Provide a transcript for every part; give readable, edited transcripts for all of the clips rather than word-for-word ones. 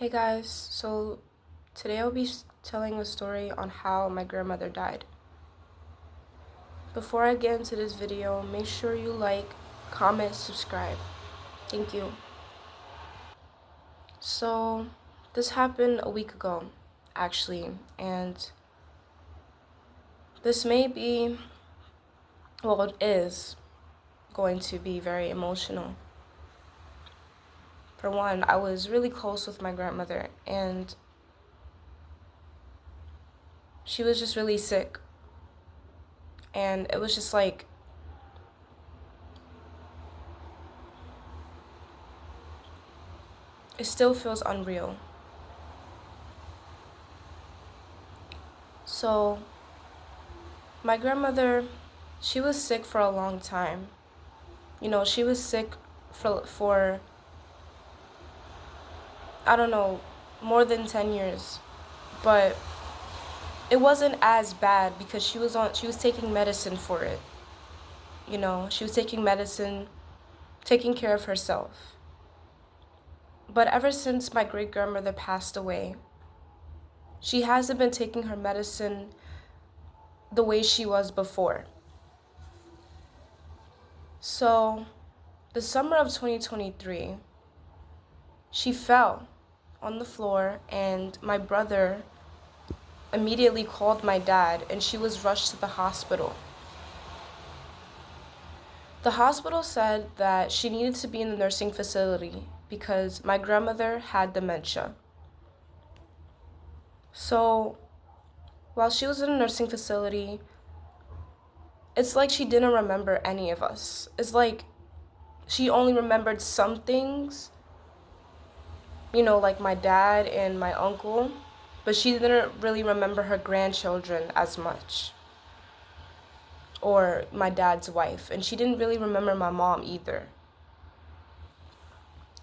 Hey guys, so today I'll be telling a story on how my grandmother died. Before I get into this video, make sure you like, comment, subscribe. Thank you. So, this happened a week ago, actually, and this may be, well, it is going to be very emotional. For one, I was really close with my grandmother, and she was just really sick. And it was just like, it still feels unreal. So, my grandmother, she was sick for a long time. She was sick for I don't know, more than 10 years. But it wasn't as bad because she was taking medicine for it. She was taking medicine, taking care of herself. But ever since my great grandmother passed away, she hasn't been taking her medicine the way she was before. So, the summer of 2023, she fell on the floor, and my brother immediately called my dad, and she was rushed to the hospital. The hospital said that she needed to be in the nursing facility because my grandmother had dementia. So while she was in a nursing facility, it's like she didn't remember any of us. It's like she only remembered some things, like my dad and my uncle, but she didn't really remember her grandchildren as much, or my dad's wife, and she didn't really remember my mom either.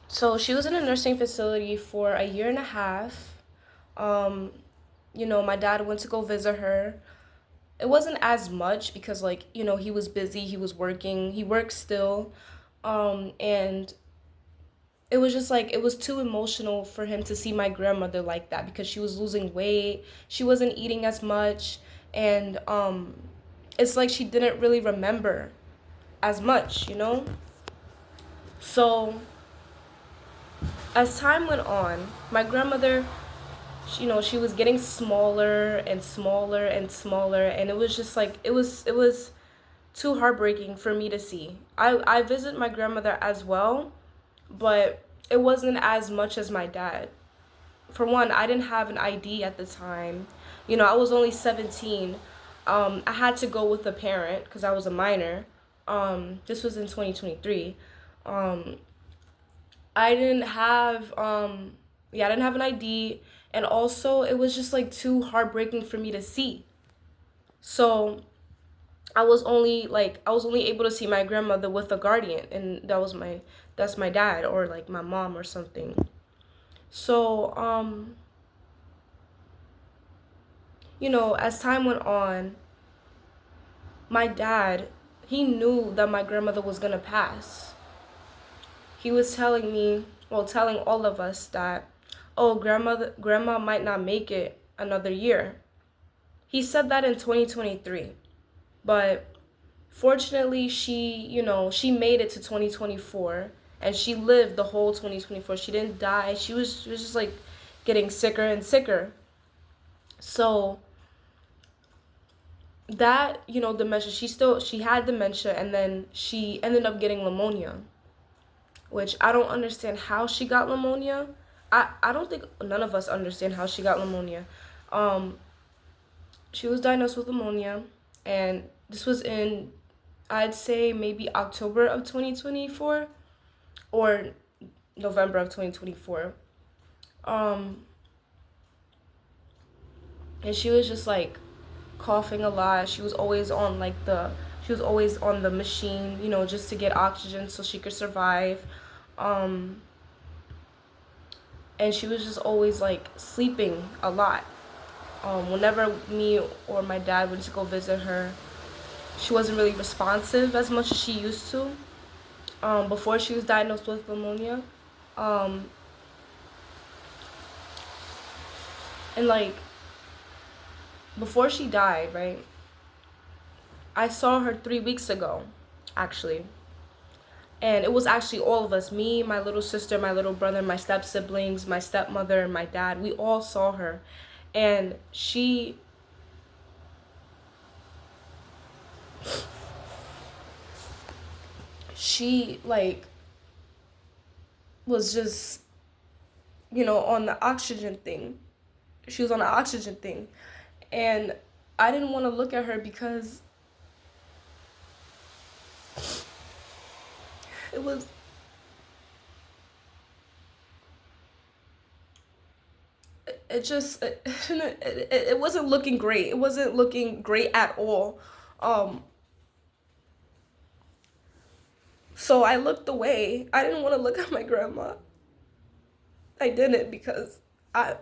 So she was in a nursing facility for a year and a half. My dad went to go visit her. It wasn't as much because, he was busy, he was working, he works still. And it was just like, it was too emotional for him to see my grandmother like that because she was losing weight, she wasn't eating as much, and it's like she didn't really remember as much. So as time went on, my grandmother, she was getting smaller and smaller and smaller, and it was just like it was too heartbreaking for me to see. I visit my grandmother as well, but it wasn't as much as my dad. For one, I didn't have an ID at the time. I was only 17. I had to go with a parent because I was a minor. This was in 2023. Um, I didn't have I didn't have an ID, and also it was just like too heartbreaking for me to see. So I was only able to see my grandmother with a guardian, and that's my dad, or like my mom or something. So as time went on, my dad, he knew that my grandmother was going to pass. He was telling all of us that, oh, grandma might not make it another year. He said that in 2023, but fortunately she made it to 2024, and she lived the whole 2024. She didn't die. She was just like getting sicker and sicker. So that, dementia, she had dementia, and then she ended up getting pneumonia, which I don't understand how she got pneumonia. I don't think none of us understand how she got pneumonia. Um, she was diagnosed with pneumonia, and this was in, I'd say, maybe October of 2024 or November of 2024. Um, and she was just like coughing a lot. She was always on the machine, just to get oxygen so she could survive. Um, and she was just always like sleeping a lot. Whenever me or my dad went to go visit her, she wasn't really responsive as much as she used to. Before she was diagnosed with pneumonia. Um, And like before she died, right? I saw her 3 weeks ago, actually. And it was actually all of us, me, my little sister, my little brother, my step siblings, my stepmother, and my dad. We all saw her. And she like was just, on the oxygen thing. She was on the oxygen thing. And I didn't want to look at her because it was it just it wasn't looking great. It wasn't looking great at all. Um so I looked away. I didn't want to look at my grandma. I didn't because I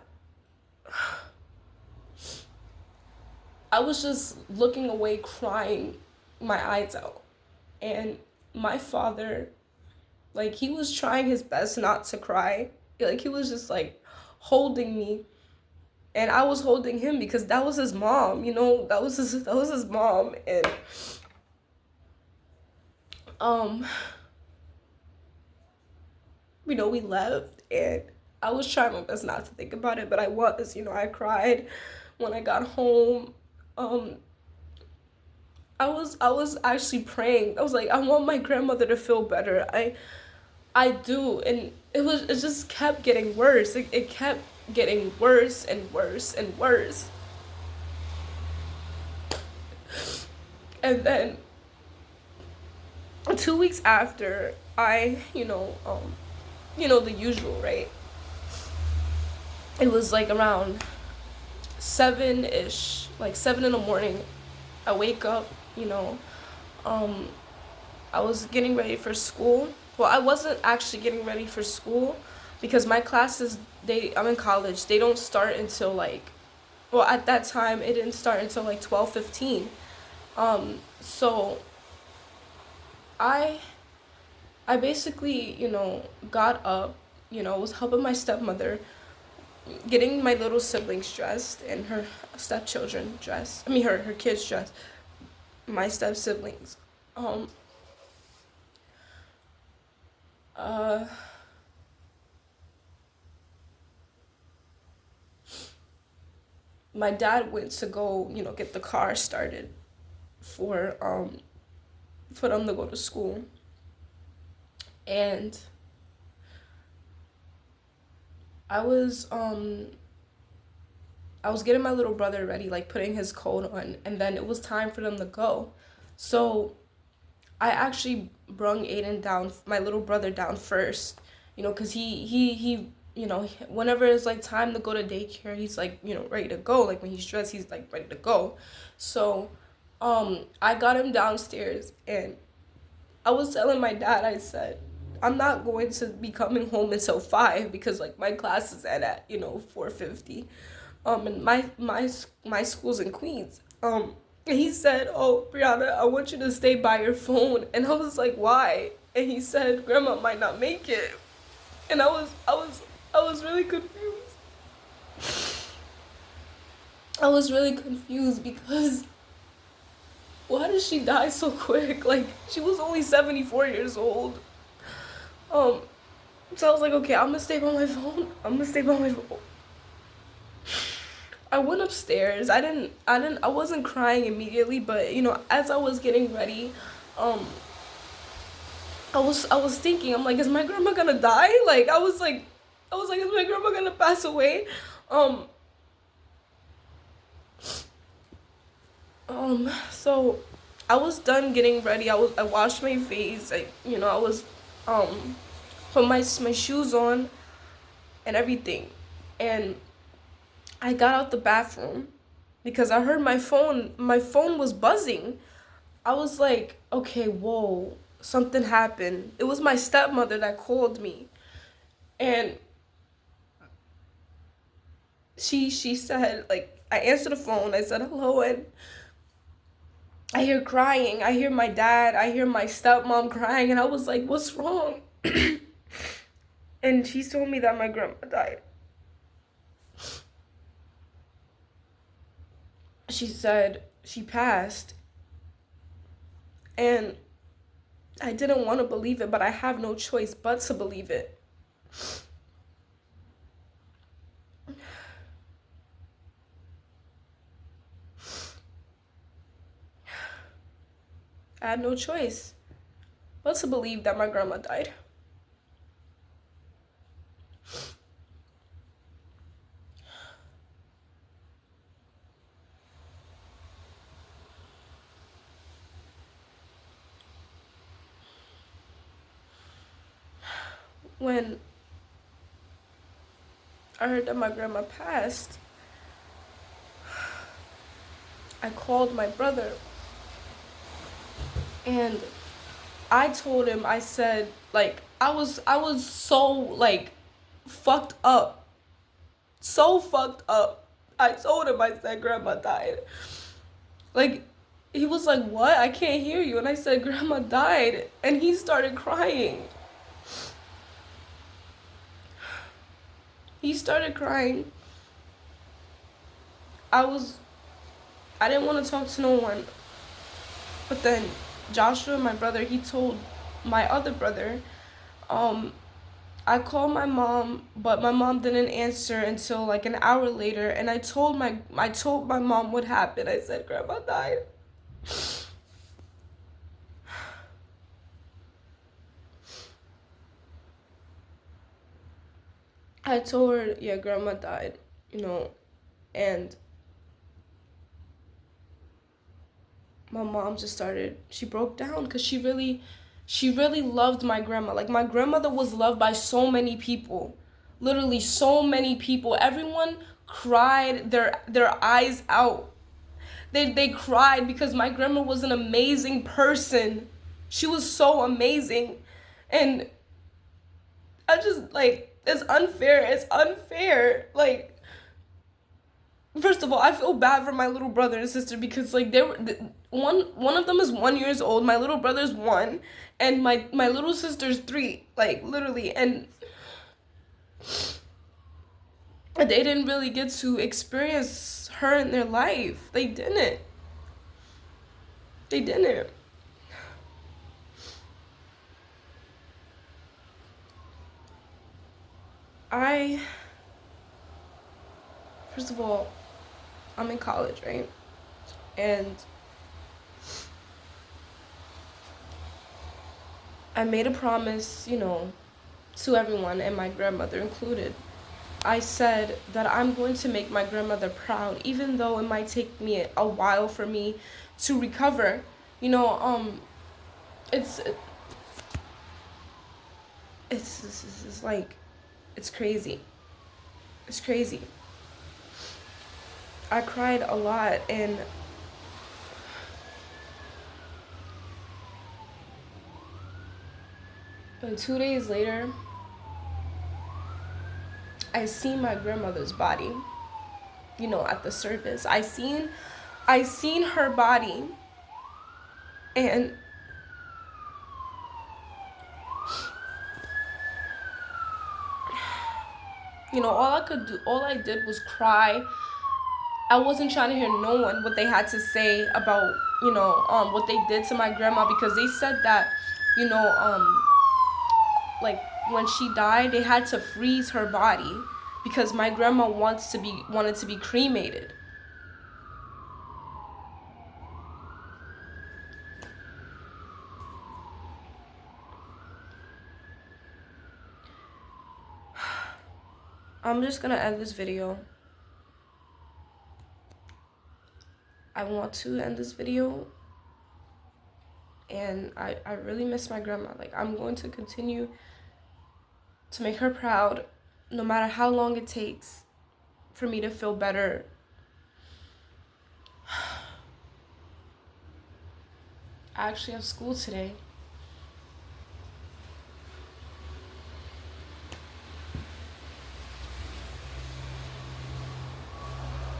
I was just looking away crying my eyes out. And my father, like, he was trying his best not to cry. Like, he was just like holding me, and I was holding him because that was his mom, that was his mom. And um we left, and I was trying my best not to think about it, but I cried when I got home. um I was actually praying. I was like, I want my grandmother to feel better. I do. And it just kept getting worse. It kept getting worse and worse and worse. And then 2 weeks after, the usual, right? It was like around 7-ish, like 7 in the morning. I wake up, you know, um, I was getting ready for school. Well, I wasn't actually getting ready for school because my classes, I'm in college. They don't start until like, well, at that time it didn't start until like 12:15. So I I basically, got up, was helping my stepmother, getting my little siblings dressed and her stepchildren dressed. I mean, her kids dressed, my step siblings. Um, uh, my dad went to go, get the car started for for them to go to school. And I was um I was getting my little brother ready, like putting his coat on, and then it was time for them to go. So I actually brung Aiden down, my little brother down first, cause he whenever it's like time to go to daycare, he's like ready to go. Like when he's dressed, he's like ready to go. So, I got him downstairs, and I was telling my dad, I said, I'm not going to be coming home until 5 because like my class is at 4:50. And my school's in Queens. And he said, "Oh, Brianna, I want you to stay by your phone." And I was like, "Why?" And he said, "Grandma might not make it." And I was really confused. I was really confused because why did she die so quick? Like she was only 74 years old. Um, so I was like, okay, I'm gonna stay by my phone. I'm gonna stay by my phone. I went upstairs. I wasn't crying immediately, but as I was getting ready, um, I was thinking, I'm like, is my grandma gonna die? Like I was like, is my grandma gonna pass away? Um, so I was done getting ready. I washed my face. I was um put my shoes on and everything, and I got out the bathroom because I heard my phone was buzzing. I was like, okay, whoa, something happened. It was my stepmother that called me. And she said, like, I answered the phone, I said hello, and I hear crying. I hear my dad, I hear my stepmom crying, and I was like, what's wrong? And she told me that my grandma died. she said she passed, and I didn't want to believe it, but I have no choice but to believe it. I had no choice but to believe that my grandma died. When I heard that my grandma passed, I called my brother and I told him, I said, like, I was so, like, fucked up. So fucked up. I told him, I said, Grandma died. Like, he was like, what? I can't hear you. And I said, Grandma died. And he started crying. He started crying. I was, I didn't want to talk to no one. But then Joshua, my brother, he told my other brother, um, I called my mom, but my mom didn't answer until like an hour later, and I told my mom what happened. I said Grandma died. I told her, yeah, Grandma died, you know, and my mom just started. She broke down because she really loved my grandma. Like my grandmother was loved by so many people, literally so many people. Everyone cried their eyes out. They cried because my grandma was an amazing person. She was so amazing. And I just like it's unfair. It's unfair. Like first of all, I feel bad for my little brother and sister because like they were one of them is 1 years old. My little brother's 1, and my little sister's 3. Like literally, and they didn't really get to experience her in their life. They didn't. They didn't. I First of all, I'm in college, right? And I made a promise, to everyone, and my grandmother included. I said that I'm going to make my grandmother proud, even though it might take me a while for me to recover. You know, it's it's like it's crazy. It's crazy. I cried a lot, and 2 days later, I seen my grandmother's body. At the surface, I seen her body, and all I did was cry. I wasn't trying to hear no one what they had to say about, what they did to my grandma, because they said that, you know, like when she died, they had to freeze her body because my grandma wanted to be cremated. I'm just gonna end this video. I want to end this video, and I really miss my grandma. Like, I'm going to continue to make her proud no matter how long it takes for me to feel better. I actually have school today.